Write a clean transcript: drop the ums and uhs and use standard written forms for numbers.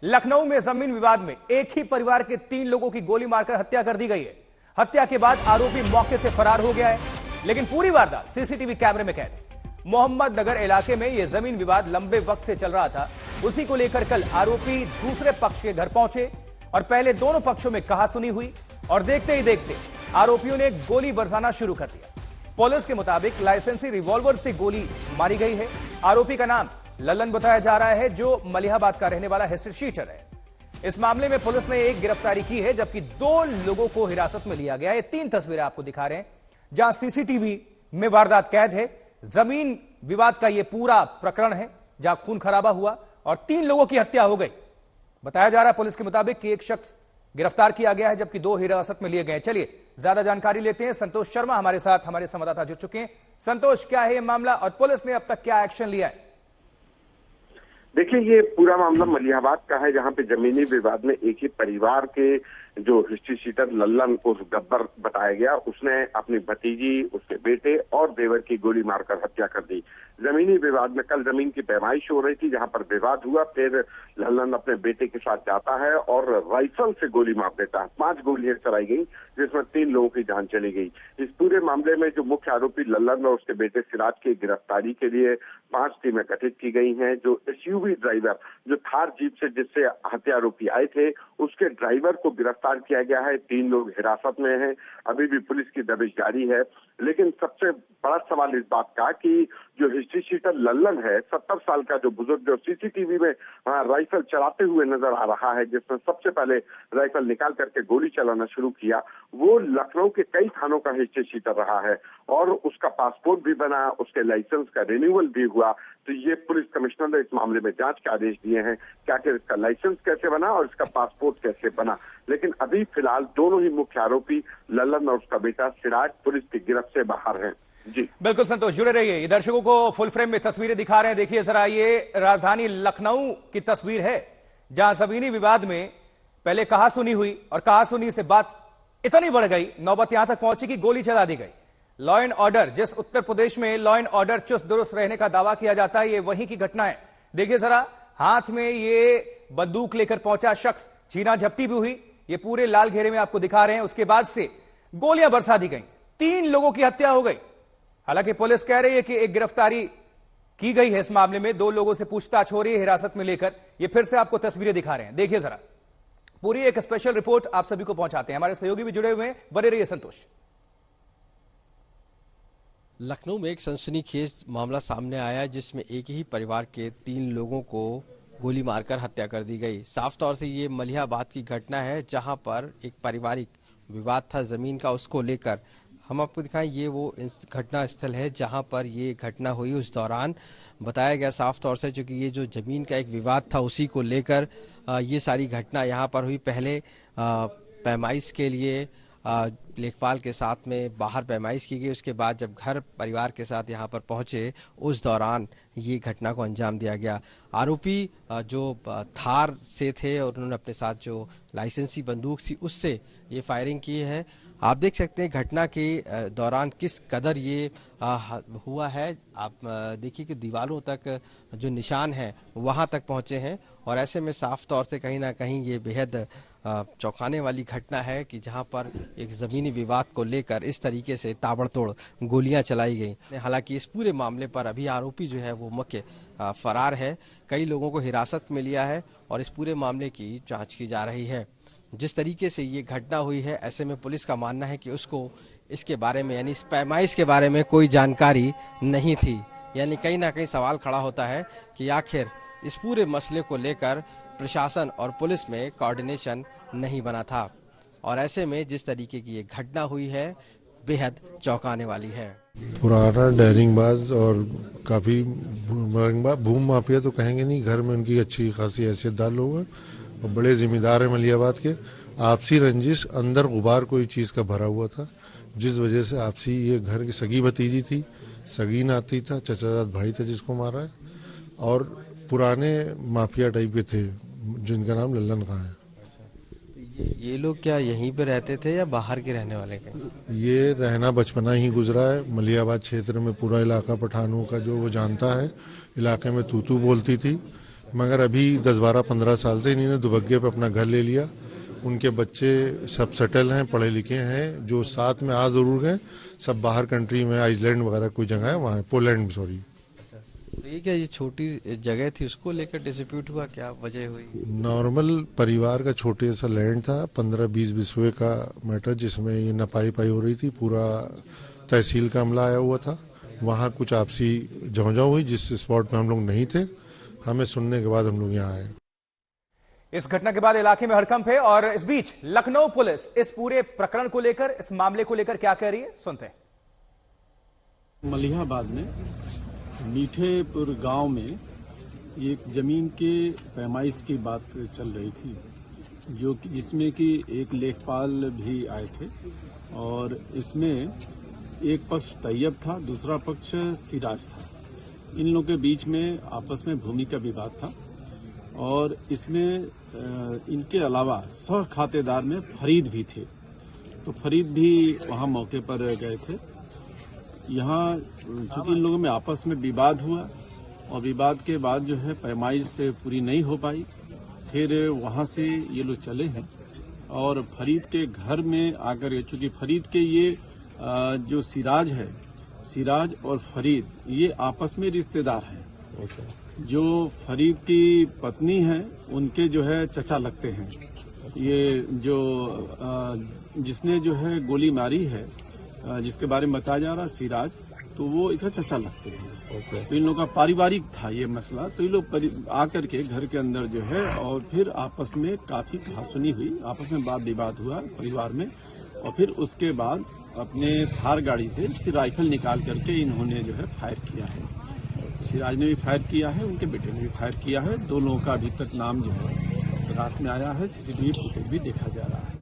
लखनऊ में जमीन विवाद में एक ही परिवार के 3 लोगों की गोली मारकर हत्या कर दी गई है। हत्या के बाद आरोपी मौके से फरार हो गया है, लेकिन पूरी वारदात सीसीटीवी कैमरे में कैद है। मोहम्मद नगर इलाके में यह जमीन विवाद लंबे वक्त से चल रहा था। उसी को लेकर कल आरोपी दूसरे पक्ष के घर पहुंचे और पहले दोनों पक्षों में कहासुनी हुई और देखते ही देखते आरोपियों ने गोली बरसाना शुरू कर दिया। पुलिस के मुताबिक लाइसेंसी रिवॉल्वर से गोली मारी गई है। आरोपी का नाम लल्लन बताया जा रहा है, जो मलिहाबाद का रहने वाला हिस्ट्री शीटर है। इस मामले में पुलिस ने एक गिरफ्तारी की है, जबकि 2 लोगों को हिरासत में लिया गया है। 3 तस्वीरें आपको दिखा रहे हैं जहां सीसीटीवी में वारदात कैद है। जमीन विवाद का यह पूरा प्रकरण है जहां खून खराबा हुआ और 3 लोगों की हत्या हो गई। बताया जा रहा है पुलिस के मुताबिक कि एक शख्स गिरफ्तार किया गया है, जबकि 2 हिरासत में लिए गए हैं। चलिए ज्यादा जानकारी लेते हैं। संतोष शर्मा हमारे साथ, हमारे संवाददाता जुड़ चुके हैं। संतोष, क्या है यह मामला और पुलिस ने अब तक क्या एक्शन लिया है? देखिए, ये पूरा मामला मलिहाबाद का है, जहां पे जमीनी विवाद में एक ही परिवार के जो हिस्ट्री शीटर लल्लन उस गब्बर बताया गया, उसने अपनी भतीजी, उसके बेटे और देवर की गोली मारकर हत्या कर दी। जमीनी विवाद में कल जमीन की पैमाइश हो रही थी, जहां पर विवाद हुआ। फिर लल्लन अपने बेटे के साथ जाता है और राइफल से गोली मार देता है। 5 गोलियां चलाई गई, जिसमें 3 लोगों की जान चली गई। इस पूरे मामले में जो मुख्य आरोपी लल्लन और उसके बेटे सिराज की गिरफ्तारी के लिए 5 टीमें गठित की गई हैं। जो एसयूवी ड्राइवर, जो थार जीप से जिससे हत्यारोपी आए थे, उसके ड्राइवर को गिरफ्तार किया गया है। 3 लोग हिरासत में हैं। अभी भी पुलिस की दबिश जारी है। लेकिन सबसे बड़ा सवाल इस बात का कि जो हिस्ट्री शीटर लल्लन है, 70 साल का जो बुजुर्ग, जो सीसीटीवी में राइफल चलाते हुए नजर आ रहा है, जिसने सबसे पहले राइफल निकाल करके गोली चलाना शुरू किया, वो लखनऊ के कई थानों का हिस्ट्री शीटर रहा है और उसका पासपोर्ट भी बना, उसके लाइसेंस का रिन्यूअल भी हुआ। तो ये पुलिस कमिश्नर ने इस मामले में जांच के आदेश दिए हैं कि आखिर इसका लाइसेंस कैसे बना और इसका पासपोर्ट कैसे बना। लेकिन अभी फिलहाल दोनों ही मुख्य आरोपी लल्लन और उसका बेटा सिराज पुलिस की गिरफ्त से बाहर हैं। जी बिल्कुल संतोष, जुड़े रहिए। ये दर्शकों को फुल फ्रेम में तस्वीरें दिखा रहे हैं। देखिए जरा, ये राजधानी लखनऊ की तस्वीर है, जहां जमीनी विवाद में पहले कहासुनी हुई और कहासुनी से बात इतनी बढ़ गई, नौबत यहां तक पहुंची कि गोली चला दी गई। लॉ एंड ऑर्डर, जिस उत्तर प्रदेश में लॉ एंड ऑर्डर चुस्त दुरुस्त रहने का दावा किया जाता है, ये वहीं की घटना है। देखिए जरा, हाथ में ये बंदूक लेकर पहुंचा शख्स, छीना झपटी भी हुई। ये पूरे लाल घेरे में आपको दिखा रहे हैं। उसके बाद से गोलियां बरसा दी गई, 3 लोगों की हत्या हो गई। हालांकि पुलिस कह रही है कि एक गिरफ्तारी की गई है इस मामले में, 2 लोगों से पूछताछ हो रही है हिरासत में लेकर। ये फिर से आपको तस्वीरें दिखा रहे हैं। देखिए जरा, पूरी एक स्पेशल रिपोर्ट आप सभी को पहुंचाते हैं। हमारे सहयोगी भी जुड़े हुए हैं, बने रहिए संतोष। लखनऊ में एक सनसनीखेज मामला सामने आया, जिसमें एक ही परिवार के 3 लोगों को गोली मारकर हत्या कर दी गई। साफ तौर से ये मलिहाबाद की घटना है, जहां पर एक पारिवारिक विवाद था जमीन का, उसको लेकर। हम आपको दिखाएं, ये वो घटना स्थल है जहां पर ये घटना हुई। उस दौरान बताया गया साफ तौर से, क्योंकि ये जो जमीन का एक विवाद था, उसी को लेकर ये सारी घटना यहाँ पर हुई। पहले पैमाइश के लिए लेखपाल के साथ में बाहर पैमाइश की गई। उसके बाद जब घर परिवार के साथ यहाँ पर पहुंचे, उस दौरान ये घटना को अंजाम दिया गया। आरोपी जो थार से थे और उन्होंने अपने साथ जो लाइसेंसी बंदूक थी, उससे ये फायरिंग की है। आप देख सकते हैं घटना के दौरान किस कदर ये हुआ है। आप देखिए कि दीवारों तक जो निशान है वहां तक पहुंचे हैं, और ऐसे में साफ तौर से कहीं ना कहीं ये बेहद चौंकाने वाली घटना है कि जहां पर एक जमीनी विवाद को लेकर इस तरीके से ताबड़तोड़ गोलियां चलाई गई। हालांकि इस पूरे मामले पर अभी आरोपी जो है वो मुख्य फरार है। कई लोगों को हिरासत में लिया है और इस पूरे मामले की जांच की जा रही है। जिस तरीके से ये घटना हुई है, ऐसे में पुलिस का मानना है कि उसको इसके बारे में, यानी इस पैमाइश के बारे में कोई जानकारी नहीं थी। यानी कहीं ना कहीं सवाल खड़ा होता है कि आखिर इस पूरे मसले को लेकर प्रशासन और पुलिस में कोऑर्डिनेशन नहीं बना था, और ऐसे में जिस तरीके की ये घटना हुई है, बेहद चौंकाने वाली है। पुराना डेयरिंगबाज और काफी भूम माफिया तो कहेंगे नहीं, घर में उनकी अच्छी खासी हैसियतदार लोग हैं और बड़े जिम्मेदार हैं मलिहाबाद के। आपसी रंजिश, अंदर गुबार कोई चीज का भरा हुआ था, जिस वजह से आपसी, ये घर की सगी भतीजी थी, सगी नाती था, चचाजाद भाई था जिसको मारा है, और पुराने माफिया टाइप के थे जिनका नाम लल्लन खां है। ये लोग क्या यहीं पे रहते थे या बाहर के रहने वाले थे? ये रहना बचपना ही गुजरा है मलिहाबाद क्षेत्र में। पूरा इलाका पठानों का जो वो जानता है, इलाके में तूतू बोलती थी। मगर अभी 10-12-15 साल से इन्होंने दुबग्गे पे अपना घर ले लिया। उनके बच्चे सब सेटल हैं, पढ़े लिखे हैं। जो साथ में आ जरूर गए, सब बाहर कंट्री में, आइसलैंड वगैरह कोई जगह है वहाँ, पोलैंड सॉरी। तो ये क्या, ये छोटी जगह थी, उसको लेकर डिस्प्यूट हुआ, क्या वजह हुई? नॉर्मल परिवार का छोटे सा लैंड था, 15-20 बिस्वे का मैटर, जिसमें ये नपाई पाई हो रही थी। पूरा तहसील का अमला आया हुआ था। वहाँ कुछ आपसी झौझाऊ हुई, जिस स्पॉट में हम लोग नहीं थे। हमें सुनने के बाद हम लोग यहाँ आए। इस घटना के बाद इलाके में हड़कंप है और इस बीच लखनऊ पुलिस इस पूरे प्रकरण को लेकर, इस मामले को लेकर क्या कह रही है, सुनते हैं। मलिहाबाद में मीठेपुर गांव में एक जमीन के पैमाइश की बात चल रही थी, जो जिसमें कि एक लेखपाल भी आए थे और इसमें एक पक्ष तैयब था, दूसरा पक्ष सिराज था। इन लोगों के बीच में आपस में भूमि का विवाद था और इसमें इनके अलावा सह खातेदार में फरीद भी थे। तो फरीद भी वहां मौके पर गए थे। यहाँ चूंकि इन लोगों में आपस में विवाद हुआ और विवाद के बाद जो है पैमाइश से पूरी नहीं हो पाई, फिर वहां से ये लोग चले हैं और फरीद के घर में आकर, चूंकि फरीद के ये जो सिराज है, सिराज और फरीद ये आपस में रिश्तेदार हैं। जो फरीद की पत्नी है उनके जो है चचा लगते हैं। ये जो जिसने जो है गोली मारी है, जिसके बारे में बताया जा रहा है सिराज, तो वो इसका चचा लगते हैं। तो इन लोगों का पारिवारिक था ये मसला। तो ये लोग आकर के घर के अंदर जो है और फिर आपस में काफी कहासुनी हुई, आपस में वाद विवाद हुआ परिवार में। और फिर उसके बाद अपने थार गाड़ी से फिर राइफल निकाल करके इन्होंने जो है फायर किया है। सिराज ने भी फायर किया है, उनके बेटे ने भी फायर किया है। दो लोगों का अभी तक नाम जो है तलाश में आया है। सीसीटीवी फुटेज भी देखा जा रहा है।